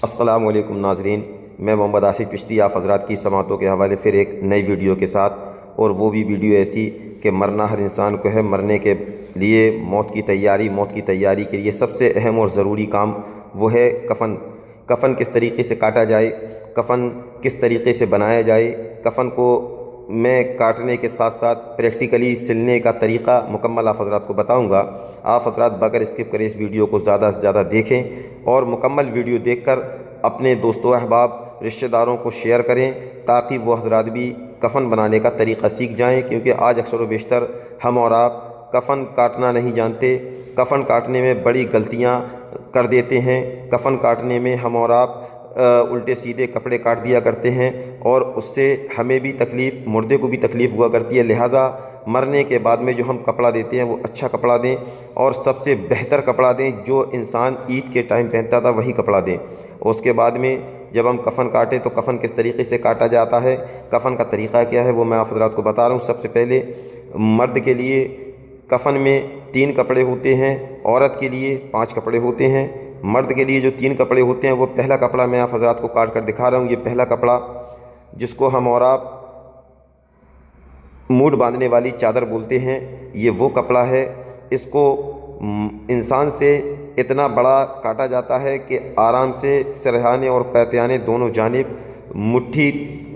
السلام علیکم ناظرین، میں محمد آصف چشتی آپ حضرات کی سماعتوں کے حوالے پھر ایک نئی ویڈیو کے ساتھ، اور وہ بھی ویڈیو ایسی کہ مرنا ہر انسان کو ہے، مرنے کے لیے موت کی تیاری کے لیے سب سے اہم اور ضروری کام وہ ہے کفن کس طریقے سے کاٹا جائے، کفن کس طریقے سے بنایا جائے، کفن کو میں کاٹنے کے ساتھ ساتھ پریکٹیکلی سلنے کا طریقہ مکمل آپ حضرات کو بتاؤں گا۔ آپ حضرات بغیر اسکپ کرے اس ویڈیو کو زیادہ سے زیادہ دیکھیں اور مکمل ویڈیو دیکھ کر اپنے دوست و احباب رشتہ داروں کو شیئر کریں تاکہ وہ حضرات بھی کفن بنانے کا طریقہ سیکھ جائیں، کیونکہ آج اکثر و بیشتر ہم اور آپ کفن کاٹنا نہیں جانتے، کفن کاٹنے میں بڑی غلطیاں کر دیتے ہیں۔ کفن کاٹنے میں ہم اور آپ الٹے سیدھے کپڑے کاٹ دیا کرتے ہیں اور اس سے ہمیں بھی تکلیف، مردے کو بھی تکلیف ہوا کرتی ہے۔ لہٰذا مرنے کے بعد میں جو ہم کپڑا دیتے ہیں وہ اچھا کپڑا دیں اور سب سے بہتر کپڑا دیں، جو انسان عید کے ٹائم پہنتا تھا وہی کپڑا دیں۔ اور اس کے بعد میں جب ہم کفن کاٹیں تو کفن کس طریقے سے کاٹا جاتا ہے، کفن کا طریقہ کیا ہے، وہ میں آپ حضرات کو بتا رہا ہوں۔ سب سے پہلے مرد کے لیے کفن میں 3 کپڑے ہوتے ہیں، عورت کے لیے 5 کپڑے ہوتے ہیں۔ مرد کے لیے جو 3 کپڑے ہوتے ہیں وہ پہلا کپڑا میں آپ حضرات کو کاٹ کر دکھا رہا ہوں۔ یہ پہلا کپڑا جس کو ہم اور آپ موڈ باندھنے والی چادر بولتے ہیں، یہ وہ کپڑا ہے۔ اس کو انسان سے اتنا بڑا کاٹا جاتا ہے کہ آرام سے سرہانے اور پیتیانے دونوں جانب مٹھی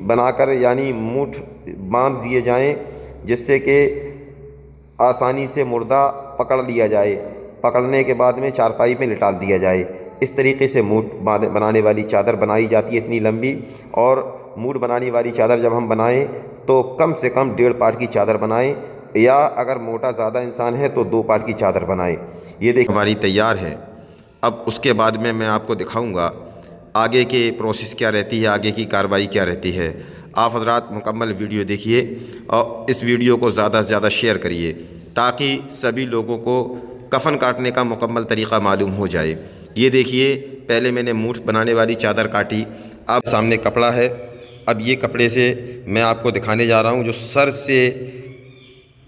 بنا کر، یعنی مٹھ باندھ دیے جائیں، جس سے کہ آسانی سے مردہ پکڑ لیا جائے، پکڑنے کے بعد میں چارپائی پہ لٹال دیا جائے۔ اس طریقے سے موڈ بنانے والی چادر بنائی جاتی ہے اتنی لمبی، اور موڈ بنانے والی چادر جب ہم بنائیں تو کم سے کم 1.5 پاٹ کی چادر بنائیں، یا اگر موٹا زیادہ انسان ہے تو 2 پاٹ کی چادر بنائیں۔ یہ دیکھ ہماری تیار ہے۔ اب اس کے بعد میں آپ کو دکھاؤں گا آگے کے پروسیس کیا رہتی ہے، آگے کی کارروائی کیا رہتی ہے۔ آپ حضرات مکمل ویڈیو دیکھیے اور اس ویڈیو کو زیادہ سے زیادہ شیئر کریے تاکہ سبھی لوگوں کو کفن کاٹنے کا مکمل طریقہ معلوم ہو جائے۔ یہ دیکھیے، پہلے میں نے مونٹھ بنانے والی چادر کاٹی، اب سامنے کپڑا ہے۔ اب یہ کپڑے سے میں آپ کو دکھانے جا رہا ہوں جو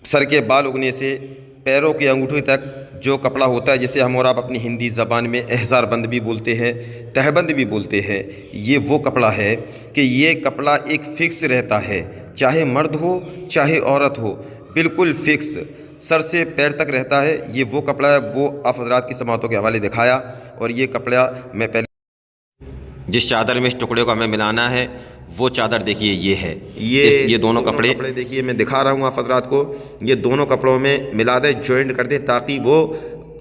سر کے بال اگنے سے پیروں کے انگوٹھے تک جو کپڑا ہوتا ہے، جسے ہم اور آپ اپنی ہندی زبان میں احزار بند بھی بولتے ہیں، تہبند بھی بولتے ہیں۔ یہ وہ کپڑا ہے کہ یہ کپڑا ایک فکس رہتا ہے، چاہے مرد ہو چاہے عورت ہو، بالکل فکس سر سے پیر تک رہتا ہے۔ یہ وہ کپڑا ہے، وہ آپ حضرات کی سماعتوں کے حوالے دکھایا۔ اور یہ کپڑا میں پہلے جس چادر میں اس ٹکڑے کو ہمیں ملانا ہے وہ چادر دیکھیے، یہ ہے۔ یہ دونوں کپڑے دیکھیے میں دکھا رہا ہوں آپ حضرات کو، یہ دونوں کپڑوں میں ملا دیں، جوائنٹ کر دیں تاکہ وہ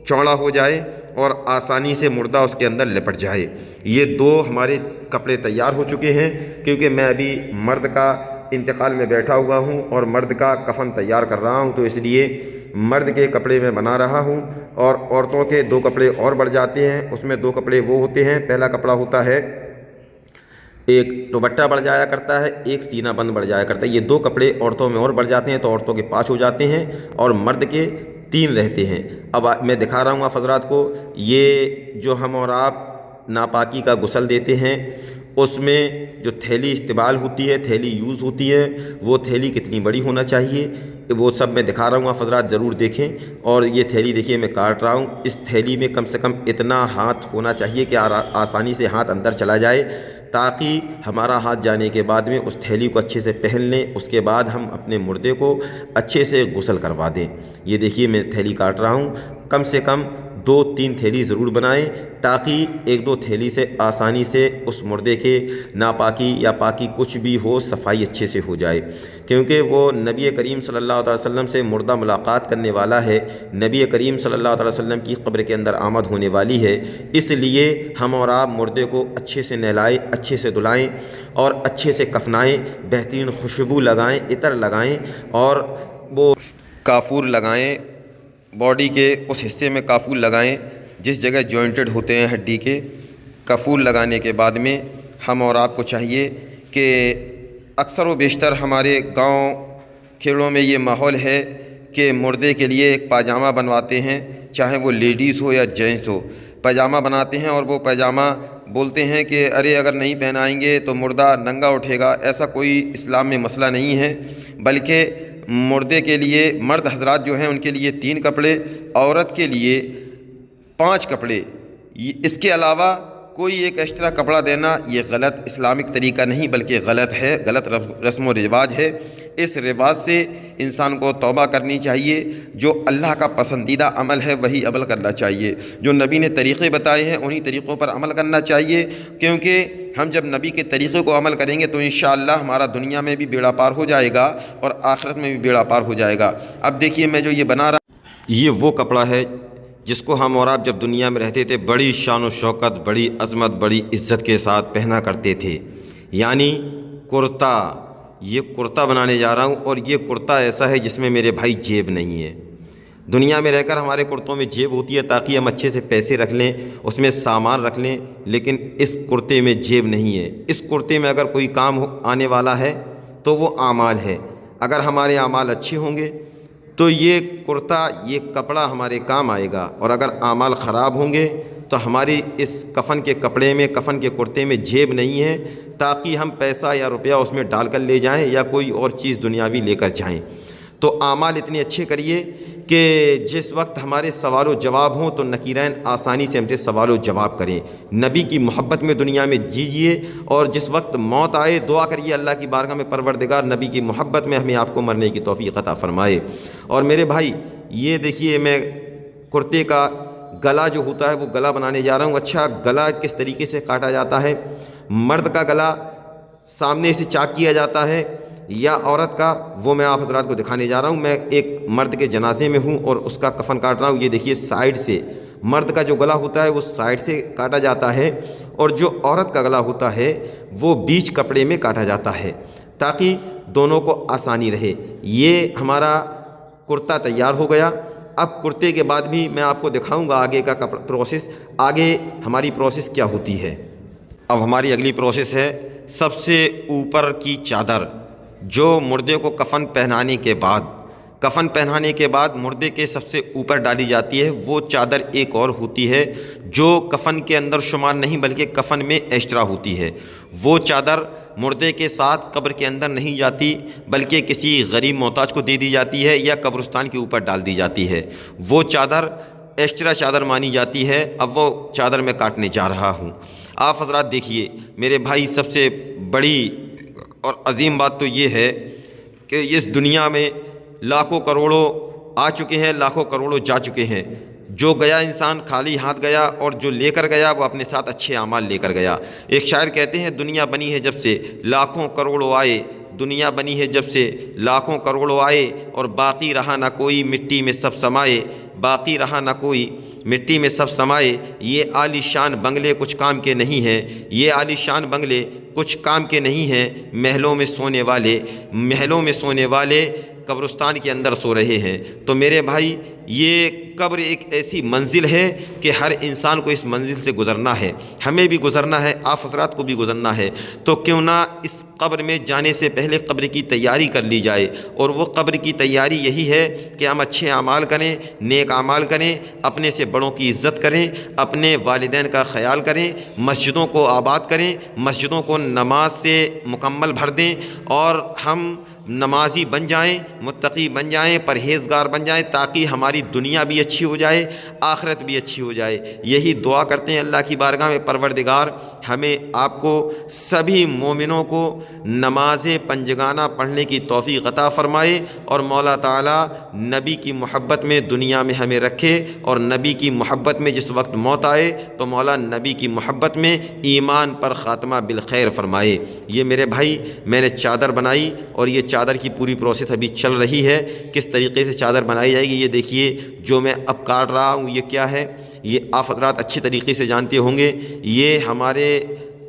چوڑا ہو جائے اور آسانی سے مردہ اس کے اندر لپٹ جائے۔ یہ 2 ہمارے کپڑے تیار ہو چکے ہیں، کیونکہ میں ابھی مرد کا انتقال میں بیٹھا ہوا ہوں اور مرد کا کفن تیار کر رہا ہوں، تو اس لیے مرد کے کپڑے میں بنا رہا ہوں۔ اور عورتوں کے 2 کپڑے اور بڑھ جاتے ہیں، اس میں 2 کپڑے وہ ہوتے ہیں۔ پہلا کپڑا ہوتا ہے، ایک دوپٹہ بڑھ جایا کرتا ہے، ایک سینہ بند بڑھ جایا کرتا ہے۔ یہ 2 کپڑے عورتوں میں اور بڑھ جاتے ہیں، تو عورتوں کے 5 ہو جاتے ہیں اور مرد کے 3 رہتے ہیں۔ اب میں دکھا رہا ہوں آپ حضرات کو، یہ جو ہم اور آپ ناپاکی کا غسل دیتے ہیں، اس میں جو تھیلی استعمال ہوتی ہے، تھیلی یوز ہوتی ہے، وہ تھیلی کتنی بڑی ہونا چاہیے، وہ سب میں دکھا رہا ہوں، آپ حضرات ضرور دیکھیں۔ اور یہ تھیلی دیکھیے میں کاٹ رہا ہوں، اس تھیلی میں کم سے کم اتنا ہاتھ ہونا چاہیے کہ آسانی سے ہاتھ اندر چلا جائے، تاکہ ہمارا ہاتھ جانے کے بعد میں اس تھیلی کو اچھے سے پہن لیں۔ اس کے بعد ہم اپنے مردے کو اچھے سے غسل کروا دیں۔ یہ دیکھیے میں تھیلی کاٹ رہا ہوں، کم سے کم 2-3 تھیلی ضرور بنائیں تاکہ 1-2 تھیلی سے آسانی سے اس مردے کے ناپاکی یا پاکی کچھ بھی ہو، صفائی اچھے سے ہو جائے، کیونکہ وہ نبی کریم صلی اللہ علیہ وسلم سے مردہ ملاقات کرنے والا ہے، نبی کریم صلی اللہ علیہ وسلم کی قبر کے اندر آمد ہونے والی ہے۔ اس لیے ہم اور آپ مردے کو اچھے سے نہلائیں، اچھے سے دھلائیں اور اچھے سے کفنائیں، بہترین خوشبو لگائیں، عطر لگائیں اور وہ کافور لگائیں، باڈی کے اس حصے میں کافور لگائیں جس جگہ جوائنٹڈ ہوتے ہیں ہڈی کے۔ کافور لگانے کے بعد میں ہم اور آپ کو چاہیے کہ اکثر و بیشتر ہمارے گاؤں کھیڑوں میں یہ ماحول ہے کہ مردے کے لیے ایک پاجامہ بنواتے ہیں، چاہے وہ لیڈیز ہو یا جینٹس ہو، پاجامہ بناتے ہیں اور وہ پاجامہ بولتے ہیں کہ ارے اگر نہیں پہنائیں گے تو مردہ ننگا اٹھے گا۔ ایسا کوئی اسلام میں مسئلہ نہیں ہے، بلکہ مردے کے لیے مرد حضرات جو ہیں ان کے لیے 3 کپڑے، عورت کے لیے 5 کپڑے۔ اس کے علاوہ کوئی ایک ایکسٹرا کپڑا دینا یہ غلط اسلامک طریقہ نہیں بلکہ غلط ہے، غلط رسم و رواج ہے۔ اس رواج سے انسان کو توبہ کرنی چاہیے۔ جو اللہ کا پسندیدہ عمل ہے وہی عمل کرنا چاہیے، جو نبی نے طریقے بتائے ہیں انہی طریقوں پر عمل کرنا چاہیے، کیونکہ ہم جب نبی کے طریقے کو عمل کریں گے تو انشاءاللہ ہمارا دنیا میں بھی بیڑا پار ہو جائے گا اور آخرت میں بھی بیڑا پار ہو جائے گا۔ اب دیکھیے میں جو یہ بنا رہا، یہ وہ کپڑا ہے جس کو ہم اور آپ جب دنیا میں رہتے تھے بڑی شان و شوکت، بڑی عظمت، بڑی عزت کے ساتھ پہنا کرتے تھے، یعنی کرتا۔ یہ کرتا بنانے جا رہا ہوں، اور یہ کرتا ایسا ہے جس میں میرے بھائی جیب نہیں ہے۔ دنیا میں رہ کر ہمارے کرتوں میں جیب ہوتی ہے تاکہ ہم اچھے سے پیسے رکھ لیں، اس میں سامان رکھ لیں، لیکن اس کرتے میں جیب نہیں ہے۔ اس کرتے میں اگر کوئی کام آنے والا ہے تو وہ اعمال ہے۔ اگر ہمارے اعمال اچھے ہوں گے تو یہ کرتا، یہ کپڑا ہمارے کام آئے گا، اور اگر اعمال خراب ہوں گے تو ہماری اس کفن کے کپڑے میں، کفن کے کرتے میں جیب نہیں ہے تاکہ ہم پیسہ یا روپیہ اس میں ڈال کر لے جائیں یا کوئی اور چیز دنیاوی لے کر جائیں۔ تو اعمال اتنے اچھے کریے کہ جس وقت ہمارے سوال و جواب ہوں تو نکیرین آسانی سے ہم سے سوال و جواب کریں۔ نبی کی محبت میں دنیا میں جیجیے، اور جس وقت موت آئے دعا کریے اللہ کی بارگاہ میں، پروردگار نبی کی محبت میں ہمیں آپ کو مرنے کی توفیق عطا فرمائے۔ اور میرے بھائی یہ دیکھیے میں کرتے کا گلا جو ہوتا ہے وہ گلا بنانے جا رہا ہوں۔ اچھا گلا کس طریقے سے کاٹا جاتا ہے؟ مرد کا گلا سامنے سے چاک کیا جاتا ہے یا عورت کا، وہ میں آپ حضرات کو دکھانے جا رہا ہوں۔ میں ایک مرد کے جنازے میں ہوں اور اس کا کفن کاٹ رہا ہوں۔ یہ دیکھیے سائیڈ سے مرد کا جو گلا ہوتا ہے وہ سائیڈ سے کاٹا جاتا ہے، اور جو عورت کا گلا ہوتا ہے وہ بیچ کپڑے میں کاٹا جاتا ہے تاکہ دونوں کو آسانی رہے۔ یہ ہمارا کرتا تیار ہو گیا۔ اب کرتے کے بعد بھی میں آپ کو دکھاؤں گا آگے کا پروسیس، آگے ہماری پروسیس کیا ہوتی ہے۔ اب ہماری اگلی پروسیس ہے سب سے اوپر کی چادر، جو مردے کو کفن پہنانے کے بعد مردے کے سب سے اوپر ڈالی جاتی ہے۔ وہ چادر ایک اور ہوتی ہے جو کفن کے اندر شمار نہیں بلکہ کفن میں ایکسٹرا ہوتی ہے۔ وہ چادر مردے کے ساتھ قبر کے اندر نہیں جاتی بلکہ کسی غریب محتاج کو دے دی جاتی ہے یا قبرستان کے اوپر ڈال دی جاتی ہے۔ وہ چادر ایکسٹرا چادر مانی جاتی ہے۔ اب وہ چادر میں کاٹنے جا رہا ہوں۔ آپ حضرات دیکھیے میرے بھائی، سب سے بڑی اور عظیم بات تو یہ ہے کہ اس دنیا میں لاکھوں کروڑوں آ چکے ہیں، لاکھوں کروڑوں جا چکے ہیں۔ جو گیا انسان خالی ہاتھ گیا، اور جو لے کر گیا وہ اپنے ساتھ اچھے اعمال لے کر گیا۔ ایک شاعر کہتے ہیں دنیا بنی ہے جب سے لاکھوں کروڑوں آئے، دنیا بنی ہے جب سے لاکھوں کروڑوں آئے، اور باقی رہا نہ کوئی مٹی میں سب سمائے، باقی رہا نہ کوئی مٹی میں سب سمائے۔ یہ عالی شان بنگلے کچھ کام کے نہیں ہیں، یہ عالی شان بنگلے کچھ کام کے نہیں ہیں، محلوں میں سونے والے قبرستان کے اندر سو رہے ہیں۔ تو میرے بھائی یہ قبر ایک ایسی منزل ہے کہ ہر انسان کو اس منزل سے گزرنا ہے، ہمیں بھی گزرنا ہے، آپ حضرات کو بھی گزرنا ہے۔ تو کیوں نہ اس قبر میں جانے سے پہلے قبر کی تیاری کر لی جائے، اور وہ قبر کی تیاری یہی ہے کہ ہم اچھے اعمال کریں، نیک اعمال کریں، اپنے سے بڑوں کی عزت کریں، اپنے والدین کا خیال کریں، مسجدوں کو آباد کریں، مسجدوں کو نماز سے مکمل بھر دیں، اور ہم نمازی بن جائیں، متقی بن جائیں، پرہیزگار بن جائیں، تاکہ ہماری دنیا بھی اچھی ہو جائے، آخرت بھی اچھی ہو جائے۔ یہی دعا کرتے ہیں اللہ کی بارگاہ میں، پروردگار ہمیں آپ کو سبھی مومنوں کو نماز پنجگانہ پڑھنے کی توفیق عطا فرمائے، اور مولا تعالیٰ نبی کی محبت میں دنیا میں ہمیں رکھے، اور نبی کی محبت میں جس وقت موت آئے تو مولا نبی کی محبت میں ایمان پر خاتمہ بالخیر فرمائے۔ یہ میرے بھائی میں نے چادر بنائی، اور یہ چادر کی پوری پروسیس ابھی چل رہی ہے، کس طریقے سے چادر بنائی جائے گی۔ یہ دیکھیے جو میں اب کاٹ رہا ہوں یہ کیا ہے، یہ آپ حضرات اچھی طریقے سے جانتے ہوں گے۔ یہ ہمارے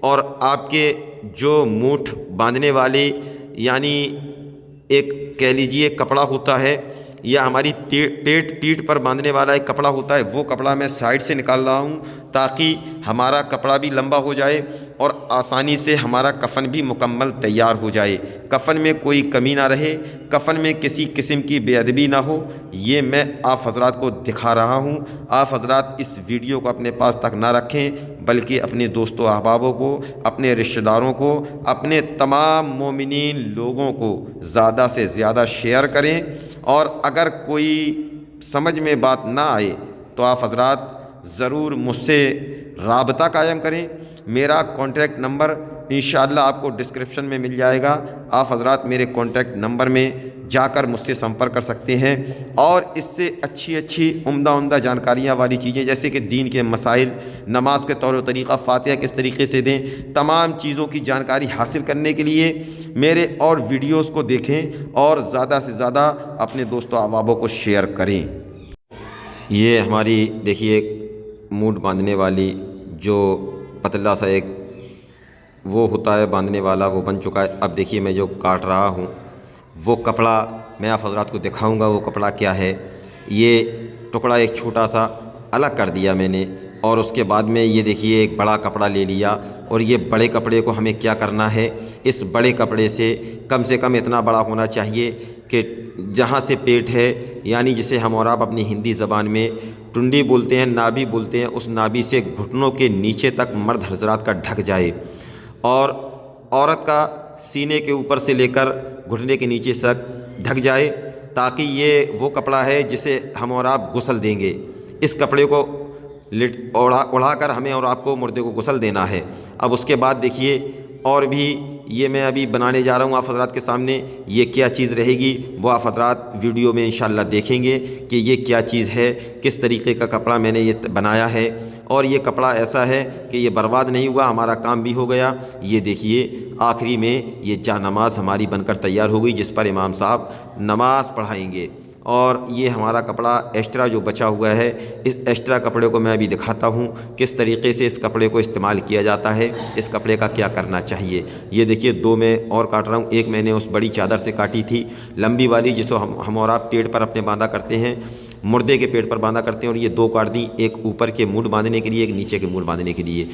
اور آپ کے جو مونٹھ باندھنے والے، یعنی ایک کہہ لیجئے کپڑا ہوتا ہے، یا ہماری پیٹ پر باندھنے والا ایک کپڑا ہوتا ہے، وہ کپڑا میں سائیڈ سے نکال رہا ہوں تاکہ ہمارا کپڑا بھی لمبا ہو جائے اور آسانی سے ہمارا کفن بھی مکمل تیار ہو جائے، کفن میں کوئی کمی نہ رہے، کفن میں کسی قسم کی بے ادبی نہ ہو۔ یہ میں آپ حضرات کو دکھا رہا ہوں۔ آپ حضرات اس ویڈیو کو اپنے پاس تک نہ رکھیں بلکہ اپنے دوستوں احبابوں کو، اپنے رشتہ داروں کو، اپنے تمام مومنین لوگوں کو زیادہ سے زیادہ شیئر کریں، اور اگر کوئی سمجھ میں بات نہ آئے تو آپ حضرات ضرور مجھ سے رابطہ قائم کریں۔ میرا کانٹیکٹ نمبر انشاءاللہ آپ کو ڈسکرپشن میں مل جائے گا، آپ حضرات میرے کانٹیکٹ نمبر میں جا کر مجھ سے سمپرک کر سکتے ہیں، اور اس سے اچھی اچھی عمدہ جانکاریاں والی چیزیں جیسے کہ دین کے مسائل، نماز کے طور و طریقہ، فاتحہ کس طریقے سے دیں، تمام چیزوں کی جانکاری حاصل کرنے کے لیے میرے اور ویڈیوز کو دیکھیں اور زیادہ سے زیادہ اپنے دوستوں احبابوں کو شیئر کریں۔ یہ ہماری دیکھیے مونڈ باندھنے والی جو پتلا سا ایک وہ ہوتا ہے باندھنے والا، وہ بن چکا ہے۔ اب دیکھیے میں جو کاٹ رہا ہوں وہ کپڑا میں آپ حضرات کو دکھاؤں گا وہ کپڑا کیا ہے۔ یہ ٹکڑا ایک چھوٹا سا الگ کر دیا میں نے، اور اس کے بعد میں یہ دیکھیے ایک بڑا کپڑا لے لیا، اور یہ بڑے کپڑے کو ہمیں کیا کرنا ہے، اس بڑے کپڑے سے کم اتنا بڑا ہونا چاہیے کہ جہاں سے پیٹ ہے، یعنی جسے ہم اور آپ اپنی ہندی زبان میں ٹنڈی بولتے ہیں، نابی بولتے ہیں، اس نابی سے گھٹنوں کے نیچے تک مرد حضرات کا ڈھک جائے، اور عورت کا سینے کے اوپر سے لے کر گھٹنے کے نیچے تک ڈھک جائے، تاکہ یہ وہ کپڑا ہے جسے ہم اور آپ غسل دیں گے۔ اس کپڑے کو اڑا کر ہمیں اور آپ کو مردے کو غسل دینا ہے۔ اب اس کے بعد دیکھیے اور بھی یہ میں ابھی بنانے جا رہا ہوں آپ حضرات کے سامنے، یہ کیا چیز رہے گی وہ آپ حضرات ویڈیو میں انشاءاللہ دیکھیں گے کہ یہ کیا چیز ہے، کس طریقے کا کپڑا میں نے یہ بنایا ہے، اور یہ کپڑا ایسا ہے کہ یہ برباد نہیں ہوا، ہمارا کام بھی ہو گیا۔ یہ دیکھیے آخری میں یہ جا نماز ہماری بن کر تیار ہو گئی، جس پر امام صاحب نماز پڑھائیں گے۔ اور یہ ہمارا کپڑا ایکسٹرا جو بچا ہوا ہے، اس ایکسٹرا کپڑے کو میں ابھی دکھاتا ہوں کس طریقے سے اس کپڑے کو استعمال کیا جاتا ہے، اس کپڑے کا کیا کرنا چاہیے۔ یہ دیکھیے دو میں اور کاٹ رہا ہوں، ایک میں نے اس بڑی چادر سے کاٹی تھی لمبی والی، جس کو ہم اور آپ پیٹ پر اپنے باندھا کرتے ہیں، مردے کے پیٹ پر باندھا کرتے ہیں، اور یہ دو کاٹ دی، ایک اوپر کے مونڈ باندھنے کے لیے، ایک نیچے کے مونڈ باندھنے کے لیے۔